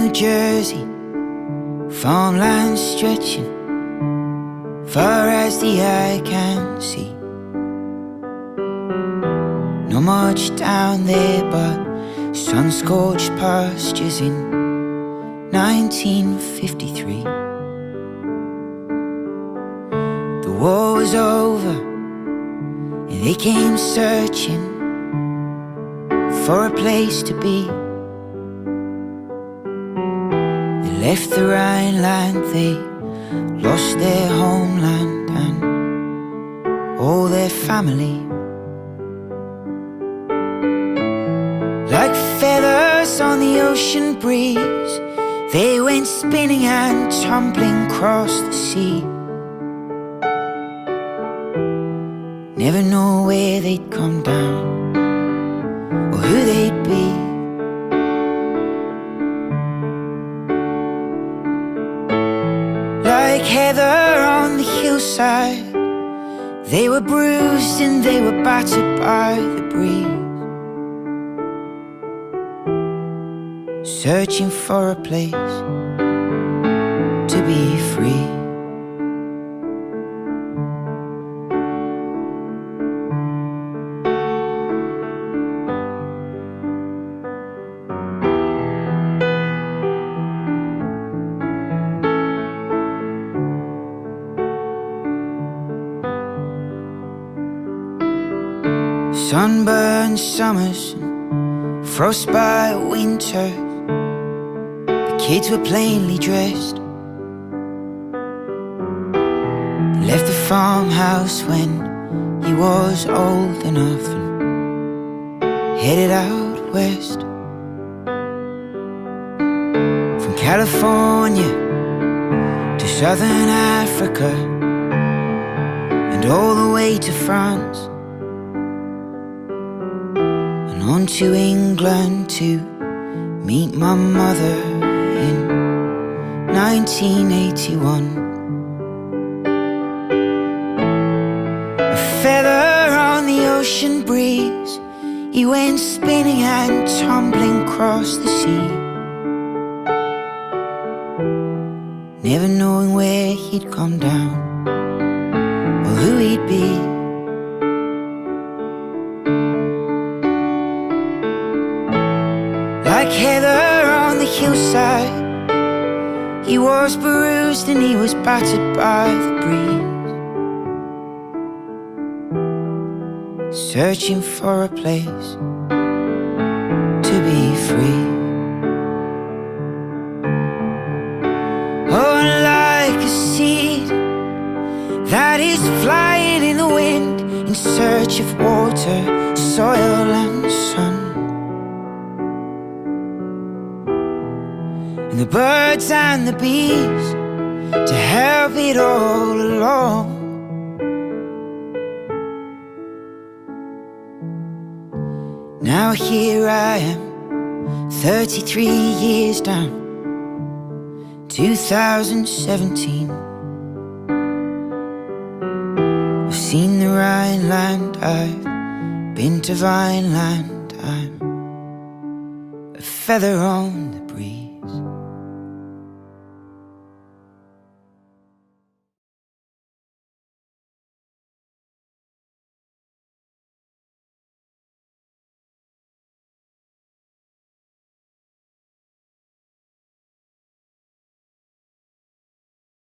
New Jersey, farmland stretching far as the eye can see. Not much down there but sun-scorched pastures in 1953. The war was over and they came searching for a place to be. They left the Rhineland, they lost their homeland and all their family. Like feathers on the ocean breeze, they went spinning and tumbling across the sea. Never know where they'd come down or who they'd be. Like heather on the hillside, they were bruised and they were battered by the breeze, searching for a place to be free. Sunburned summers, frostbite winters, the kids were plainly dressed. Left the farmhouse when he was old enough and headed out west. From California to southern Africa and all the way to France, on to England to meet my mother in 1981. A feather on the ocean breeze, he went spinning and tumbling across the sea, never knowing where he'd come down or who he'd be. Like heather on the hillside, he was bruised and he was battered by the breeze, searching for a place to be free. Oh, like a seed that is flying in the wind in search of water, soil and sun, and the birds and the bees to help it all along. Now here I am, 33 years down, 2017. I've seen the Rhineland, I've been to Vineland, I'm a feather on the breeze.